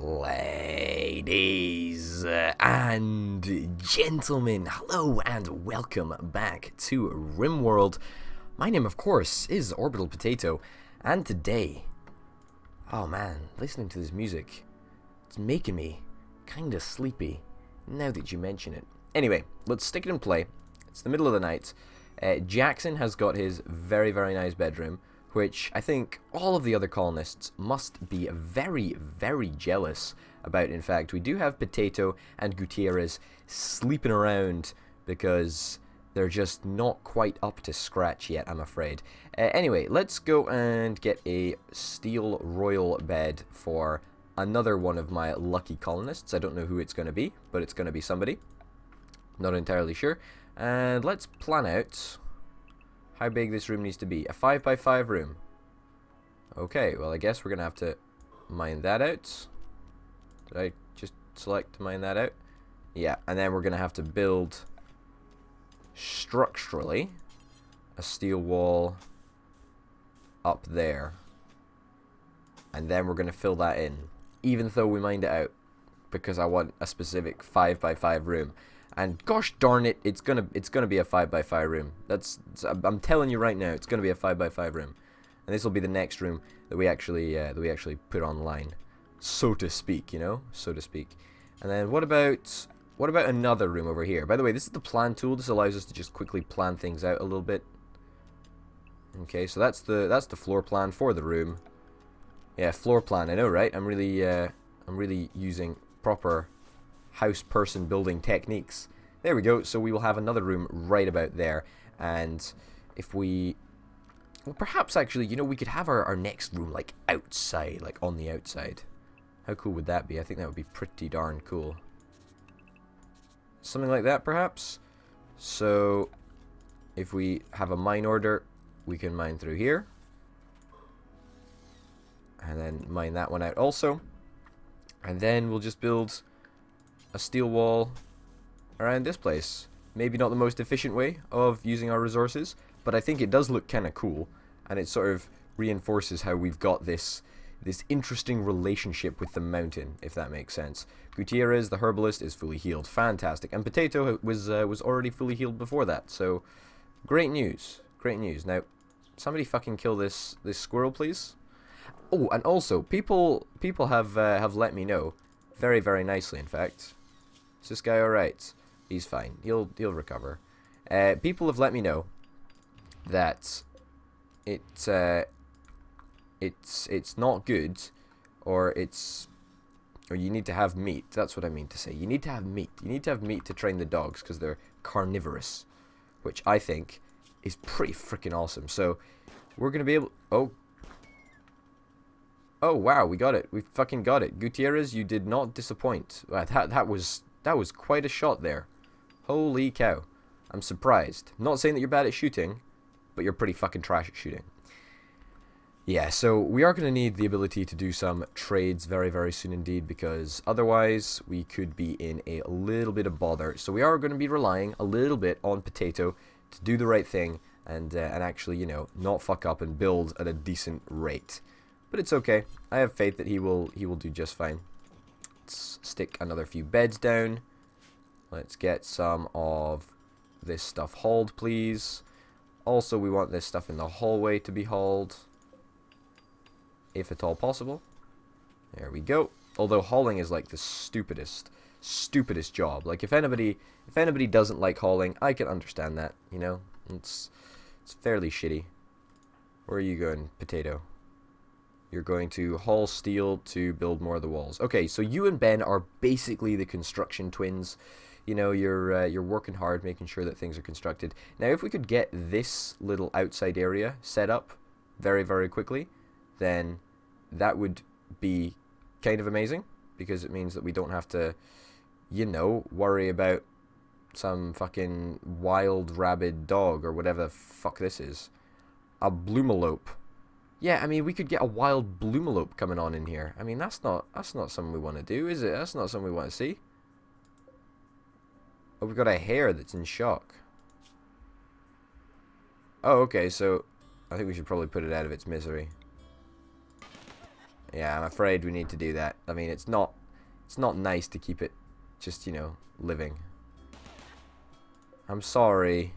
Ladies and gentlemen, hello and welcome back to Rimworld. My name, of course, is Orbital Potato, and today, oh man, listening to this music, it's making me kinda sleepy, now that you mention it. Anyway, let's stick it in play. It's the middle of the night. Jackson has got his very, very nice bedroom, which I think all of the other colonists must be very, very jealous about. In fact, we do have Potato and Gutierrez sleeping around because they're just not quite up to scratch yet, I'm afraid. Anyway, let's go and get a steel royal bed for another one of my lucky colonists. I don't know who it's going to be, but it's going to be somebody. Not entirely sure. And let's plan out how big this room needs to be. A 5x5 room. Okay, well I guess we're going to have to mine that out. Did I just select to mine that out? Yeah, and then we're going to have to build structurally a steel wall up there. And then we're going to fill that in, even though we mined it out, because I want a specific 5x5 room. And gosh darn it, it's gonna be a 5x5 room. I'm telling you right now, it's gonna be a 5x5 room, and this will be the next room that we actually put online, so to speak, you know, so to speak. And then what about another room over here? By the way, this is the plan tool. This allows us to just quickly plan things out a little bit. Okay, so that's the floor plan for the room. Yeah, floor plan. I know, right? I'm really using proper house person building techniques. There we go. So we will have another room right about there, and if we, well, perhaps actually, you know, we could have our next room like outside, like on the outside. How cool would that be? I think that would be pretty darn cool. Something like that, perhaps. So if we have a mine order, we can mine through here, and then mine that one out also, and then we'll just build a steel wall around this place. Maybe not the most efficient way of using our resources, but I think it does look kind of cool, and it sort of reinforces how we've got this interesting relationship with the mountain, if that makes sense. Gutierrez, the herbalist, is fully healed. Fantastic. And Potato was already fully healed before that, so great news. Great news. Now, somebody fucking kill this squirrel, please. Oh, and also, people have let me know, very, very nicely, in fact. Is this guy alright? He's fine. He'll recover. People have let me know that it's not good, or you need to have meat. That's what I mean to say. You need to have meat. You need to have meat to train the dogs because they're carnivorous, which I think is pretty freaking awesome. So we're gonna be able. Oh wow, we got it. We fucking got it. Gutierrez, you did not disappoint. That was quite a shot there. Holy cow. I'm surprised. Not saying that you're bad at shooting, but you're pretty fucking trash at shooting. Yeah, so we are going to need the ability to do some trades very, very soon indeed, because otherwise we could be in a little bit of bother. So we are going to be relying a little bit on Potato to do the right thing and actually, you know, not fuck up and build at a decent rate. But it's okay. I have faith that he will do just fine. Let's stick another few beds down. Let's get some of this stuff hauled, please. Also, we want this stuff in the hallway to be hauled, if at all possible. There we go. Although hauling is like the stupidest job. Like if anybody doesn't like hauling, I can understand that, you know? It's fairly shitty. Where are you going, Potato? You're going to haul steel to build more of the walls. Okay, so you and Ben are basically the construction twins. You know, you're working hard, making sure that things are constructed. Now, if we could get this little outside area set up very, very quickly, then that would be kind of amazing, because it means that we don't have to, you know, worry about some fucking wild rabid dog or whatever the fuck this is. A bloomelope. Yeah, I mean, we could get a wild bloomelope coming on in here. I mean, that's not something we want to do, is it? That's not something we want to see. Oh, we've got a hare that's in shock. Oh, okay, so I think we should probably put it out of its misery. Yeah, I'm afraid we need to do that. I mean, it's not nice to keep it just, you know, living. I'm sorry.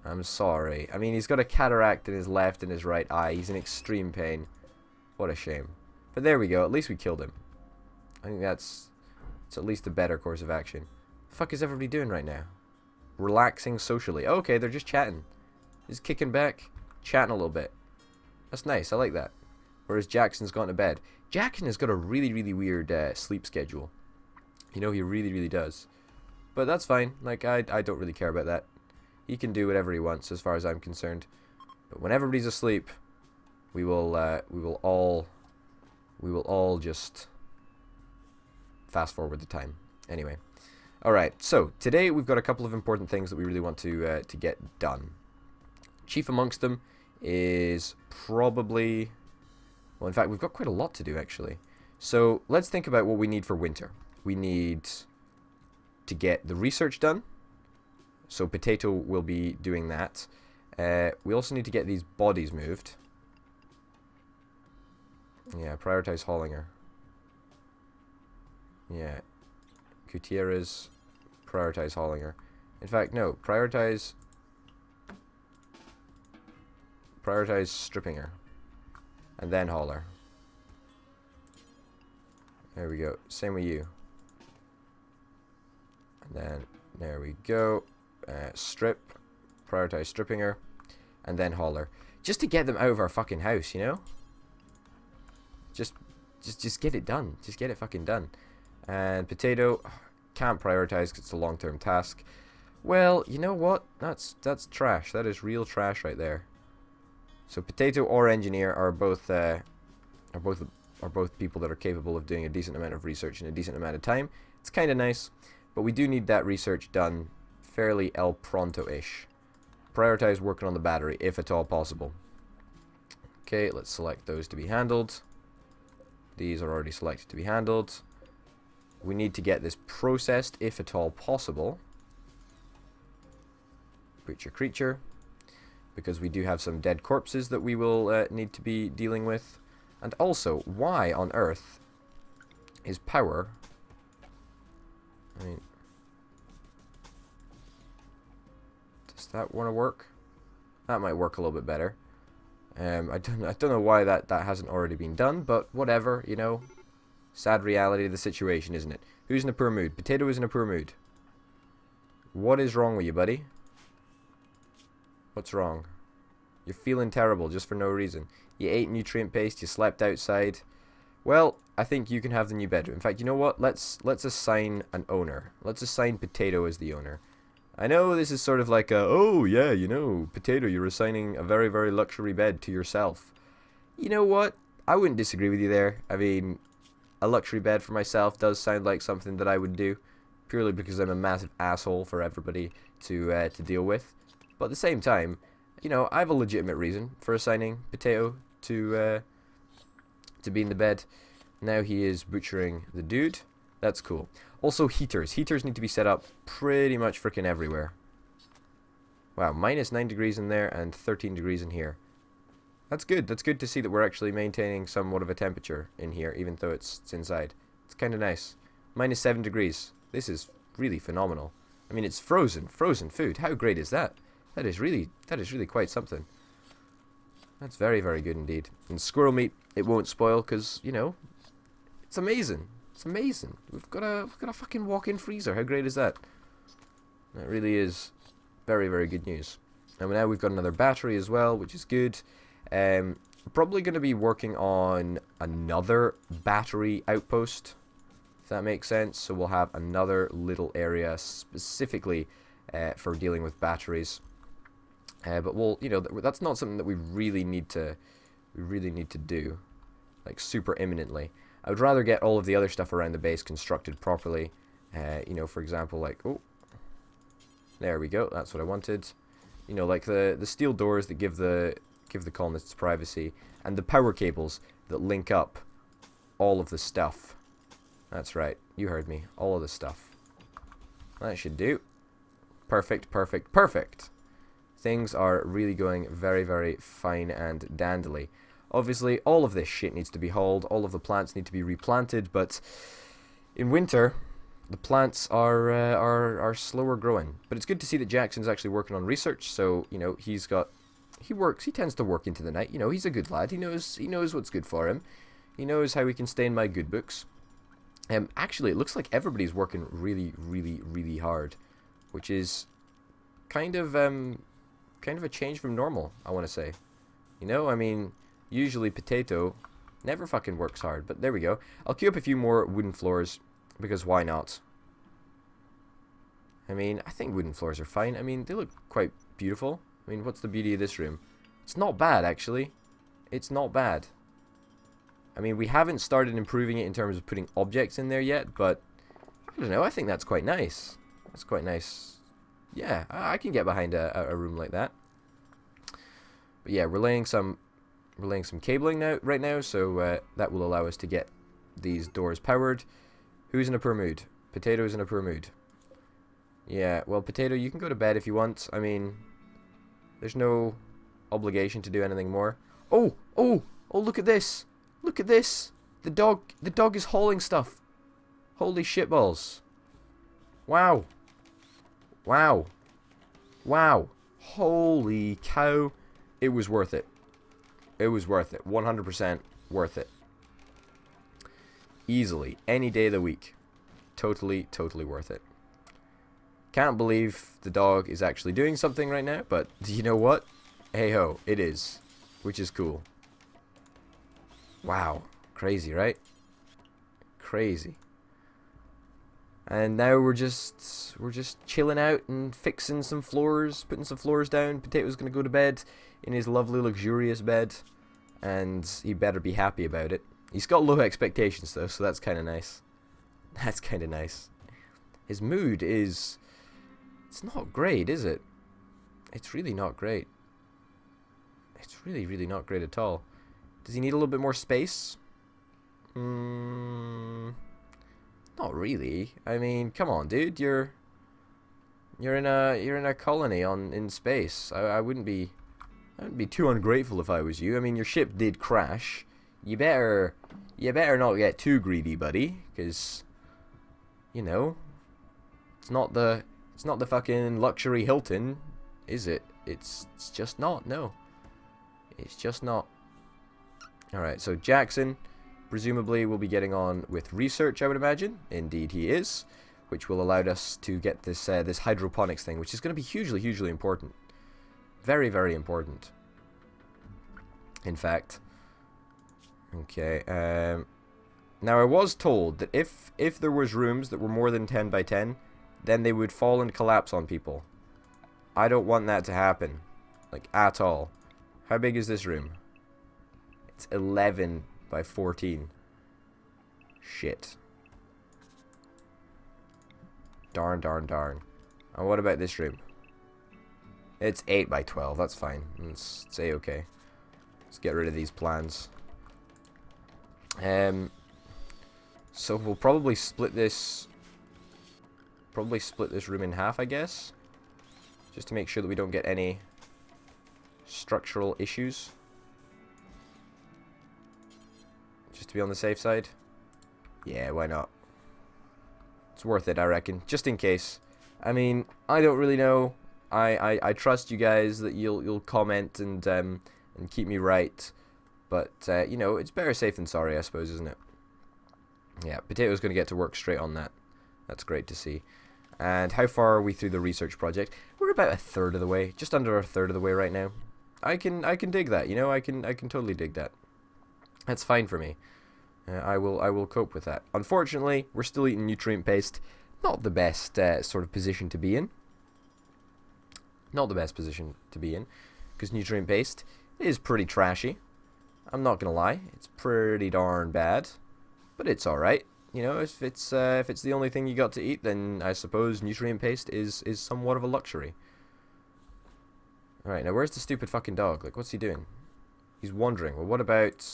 I'm sorry. I mean, he's got a cataract in his left and his right eye. He's in extreme pain. What a shame. But there we go. At least we killed him. I think it's at least a better course of action. What the fuck is everybody doing right now? Relaxing socially. Oh, okay, they're just chatting. Just kicking back, chatting a little bit. That's nice. I like that. Whereas Jackson's gone to bed. Jackson has got a really, really weird sleep schedule. You know, he really, really does. But that's fine. Like, I don't really care about that. He can do whatever he wants, as far as I'm concerned. But when everybody's asleep, we will all just fast forward the time. Anyway, all right. So today we've got a couple of important things that we really want to get done. Chief amongst them is probably, well, in fact, we've got quite a lot to do actually. So let's think about what we need for winter. We need to get the research done. So Potato will be doing that. We also need to get these bodies moved. Yeah, prioritize hauling her. Yeah. Gutierrez, prioritize hauling her. In fact, no, prioritize stripping her. And then haul her. There we go. Same with you. And then, there we go. Strip. Prioritize stripping her. And then haul her. Just to get them out of our fucking house, you know? Just get it done. Just get it fucking done. And Potato, can't prioritize because it's a long-term task. Well, you know what? That's trash. That is real trash right there. So Potato or Engineer are both people that are capable of doing a decent amount of research in a decent amount of time. It's kind of nice, but we do need that research done fairly el pronto-ish. Prioritize working on the battery, if at all possible. Okay, let's select those to be handled. These are already selected to be handled. We need to get this processed, if at all possible. Butcher creature. Because we do have some dead corpses that we will need to be dealing with. And also, why on earth is power... I mean... Does that want to work? That might work a little bit better. I don't know why that hasn't already been done, but whatever, you know. Sad reality of the situation, isn't it? Who's in a poor mood? Potato is in a poor mood. What is wrong with you, buddy? What's wrong? You're feeling terrible just for no reason. You ate nutrient paste, you slept outside. Well, I think you can have the new bedroom. In fact, you know what? Let's assign an owner. Let's assign Potato as the owner. I know this is sort of like a, oh yeah, you know, Potato, you're assigning a very, very luxury bed to yourself. You know what? I wouldn't disagree with you there. I mean, a luxury bed for myself does sound like something that I would do, purely because I'm a massive asshole for everybody to deal with. But at the same time, you know, I have a legitimate reason for assigning Potato to be in the bed. Now he is butchering the dude. That's cool. Also, heaters. Heaters need to be set up pretty much freaking everywhere. Wow, minus 9 degrees in there and 13 degrees in here. That's good. That's good to see that we're actually maintaining somewhat of a temperature in here, even though it's inside. It's kind of nice. Minus 7 degrees. This is really phenomenal. I mean, it's frozen food. How great is that? That is really quite something. That's very, very good indeed. And squirrel meat, it won't spoil because, you know, it's amazing. It's amazing. We've got a fucking walk-in freezer. How great is that? That really is very, very good news. And now we've got another battery as well, which is good. We're probably going to be working on another battery outpost, if that makes sense. So we'll have another little area specifically for dealing with batteries. But we'll, you know, that's not something that we really need to do, like super imminently. I would rather get all of the other stuff around the base constructed properly. You know, for example, like, oh, there we go. That's what I wanted. You know, like the steel doors that give the colonists privacy, and the power cables that link up all of the stuff. That's right. You heard me. All of the stuff. That should do. Perfect, perfect, perfect. Things are really going very, very fine and dandly. Obviously, all of this shit needs to be hauled. All of the plants need to be replanted. But in winter, the plants are slower growing. But it's good to see that Jackson's actually working on research. So you know he tends to work into the night. You know, he's a good lad. He knows what's good for him. He knows how he can stay in my good books. Actually, it looks like everybody's working really, really, really hard, which is kind of a change from normal, I want to say. You know, I mean, usually Potato never fucking works hard, but there we go. I'll queue up a few more wooden floors, because why not? I mean, I think wooden floors are fine. I mean, they look quite beautiful. I mean, what's the beauty of this room? It's not bad, actually. It's not bad. I mean, we haven't started improving it in terms of putting objects in there yet, but I don't know, I think that's quite nice. That's quite nice. Yeah, I can get behind a room like that. But yeah, we're laying some cabling right now, so that will allow us to get these doors powered. Who's in a poor mood? Potato's in a poor mood. Yeah, well, Potato, you can go to bed if you want. I mean, there's no obligation to do anything more. Oh, look at this. Look at this. The dog is hauling stuff. Holy shitballs. Wow. Wow. Wow. Holy cow. It was worth it. It was worth it. 100% worth it. Easily. Any day of the week. Totally, totally worth it. Can't believe the dog is actually doing something right now, but you know what? Hey ho, it is. Which is cool. Wow. Crazy, right? Crazy. And now we're just chilling out and fixing some floors, putting some floors down. Potato's gonna go to bed in his lovely, luxurious bed, and he better be happy about it. He's got low expectations though, so that's kind of nice. That's kind of nice. His mood is... It's not great, is it? It's really not great. It's really, really not great at all. Does he need a little bit more space? Not really. I mean, come on, dude. You're in a colony in space. I wouldn't be too ungrateful if I was you. I mean, your ship did crash. You better not get too greedy, buddy, because you know, it's not the fucking luxury Hilton, is it? It's just not. No. It's just not. Alright, so Jackson presumably will be getting on with research, I would imagine. Indeed he is, which will allow us to get this this hydroponics thing, which is going to be hugely, hugely important. Very, very important. In fact. Okay, now I was told that if there was rooms that were more than 10 by 10, then they would fall and collapse on people. I don't want that to happen. Like, at all. How big is this room? It's 11 by 14. Shit. Darn, darn, darn. And what about this room? It's 8 by 12. That's fine. Let's say okay. Let's get rid of these plans. So we'll probably split this room in half, I guess, just to make sure that we don't get any structural issues, just to be on the safe side. Yeah, why not? It's worth it, I reckon, just in case. I mean, I don't really know. I trust you guys that you'll comment and keep me right. But, you know, it's better safe than sorry, I suppose, isn't it? Yeah, Potato's going to get to work straight on that. That's great to see. And how far are we through the research project? We're about a third of the way. Just under a third of the way right now. I can dig that, you know? I can totally dig that. That's fine for me. I will cope with that. Unfortunately, we're still eating nutrient paste. Not the best sort of position to be in. Not the best position to be in. Because nutrient paste is pretty trashy. I'm not gonna lie, it's pretty darn bad, but it's all right. You know, if it's the only thing you got to eat, then I suppose nutrient paste is somewhat of a luxury. All right, now where's the stupid fucking dog? Like, what's he doing? He's wandering. Well, what about?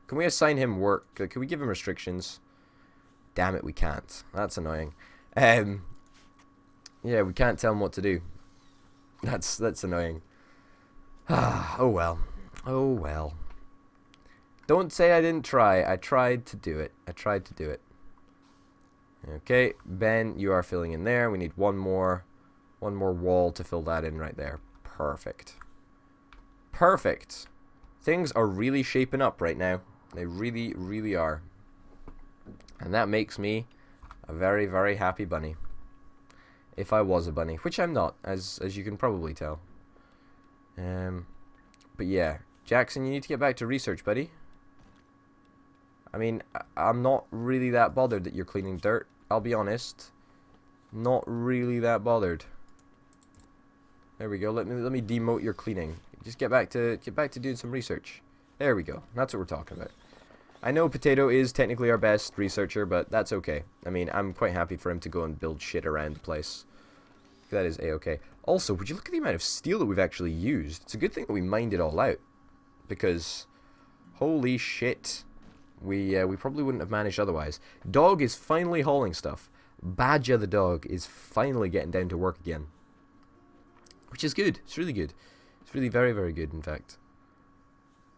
Can we assign him work? Like, can we give him restrictions? Damn it, we can't. That's annoying. Yeah, we can't tell him what to do. That's annoying. Oh well. Oh well. Don't say I didn't try. I tried to do it. I tried to do it. Okay, Ben, you are filling in there. We need one more wall to fill that in right there. Perfect. Perfect. Things are really shaping up right now. They really, really are. And that makes me a very, very happy bunny. If I was a bunny, which I'm not, as you can probably tell. But yeah, Jackson, you need to get back to research, buddy. I mean, I'm not really that bothered that you're cleaning dirt. I'll be honest. Not really that bothered. There we go. Let me demote your cleaning. Just get back to doing some research. There we go. That's what we're talking about. I know Potato is technically our best researcher, but that's okay. I mean, I'm quite happy for him to go and build shit around the place. That is a-okay. Also, would you look at the amount of steel that we've actually used? It's a good thing that we mined it all out. Because, holy shit, we probably wouldn't have managed otherwise. Dog is finally hauling stuff. Badger the dog is finally getting down to work again. Which is good. It's really good. It's really very, very good, in fact.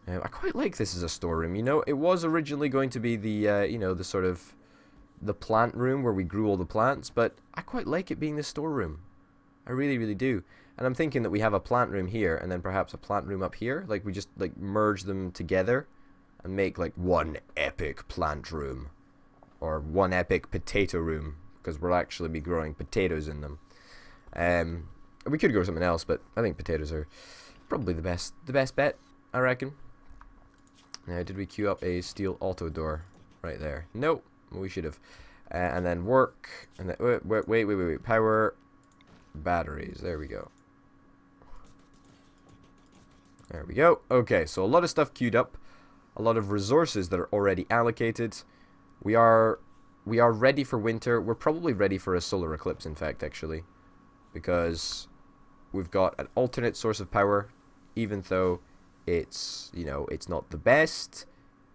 I quite like this as a storeroom. You know, it was originally going to be the, you know, the sort of the plant room where we grew all the plants, but I quite like it being the storeroom. I really, really do. And I'm thinking that we have a plant room here and then perhaps a plant room up here. Like, we just, like, merge them together and make, like, one epic plant room. Or one epic potato room, because we'll actually be growing potatoes in them. We could grow something else, but I think potatoes are probably the best bet, I reckon. Now, did we queue up a steel auto door right there? Nope, we should have. And then work, and then, wait, power, batteries, there we go. There we go. Okay, so a lot of stuff queued up, a lot of resources that are already allocated. We are ready for winter. We're probably ready for a solar eclipse, in fact, actually, because we've got an alternate source of power, even though it's, you know, it's not the best.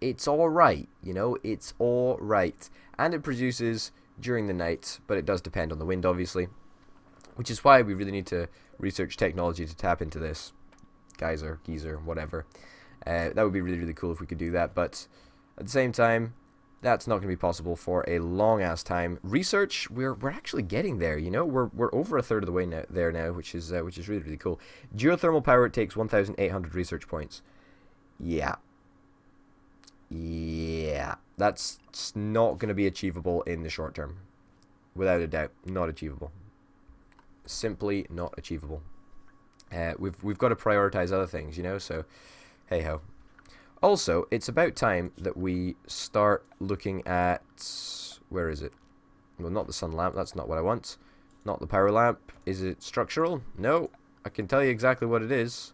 It's alright, you know, it's alright. And it produces during the night, but it does depend on the wind, obviously. Which is why we really need to research technology to tap into this. Geyser, whatever. That would be really, really cool if we could do that, but at the same time, that's not going to be possible for a long-ass time. Research, we're actually getting there, you know? We're over a third of the way there now, which is really, really cool. Geothermal power takes 1,800 research points. Yeah. Yeah. That's not going to be achievable in the short term. Without a doubt. Not achievable. Simply not achievable. We've got to prioritize other things, you know? So, hey-ho. Also, it's about time that we start looking at... Where is it? Well, not the sun lamp. That's not what I want. Not the power lamp. Is it structural? No. I can tell you exactly what it is.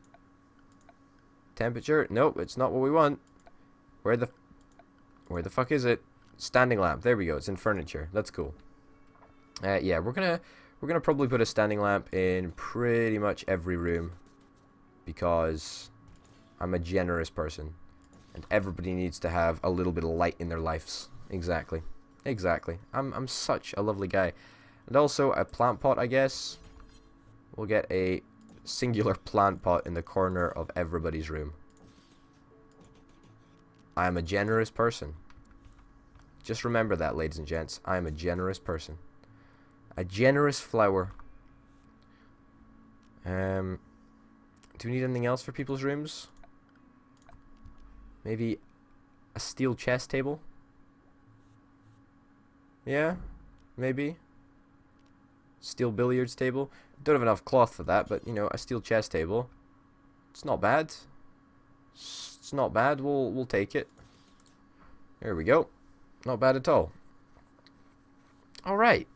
Temperature? Nope, it's not what we want. Where the fuck is it? Standing lamp. There we go. It's in furniture. That's cool. Yeah, we're gonna probably put a standing lamp in pretty much every room because I'm a generous person. And everybody needs to have a little bit of light in their lives. Exactly. Exactly. I'm such a lovely guy. And also a plant pot, I guess. We'll get a singular plant pot in the corner of everybody's room. I am a generous person. Just remember that, ladies and gents. I am a generous person. A generous flower. Do we need anything else for people's rooms? Maybe a steel chess table? Yeah, maybe. Steel billiards table. Don't have enough cloth for that, but, you know, a steel chess table. It's not bad. It's not bad. We'll take it. There we go. Not bad at all. All right.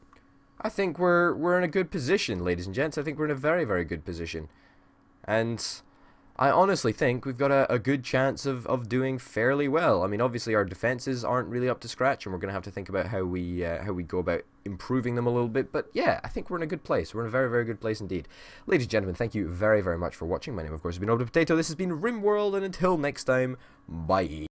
I think we're in a good position, ladies and gents. I think we're in a very, very good position. And I honestly think we've got a good chance of doing fairly well. I mean, obviously our defenses aren't really up to scratch, and we're going to have to think about how we go about improving them a little bit. But yeah, I think we're in a good place. We're in a very, very good place indeed. Ladies and gentlemen, thank you very, very much for watching. My name, of course, has been Potato. This has been Rimworld, and until next time, bye.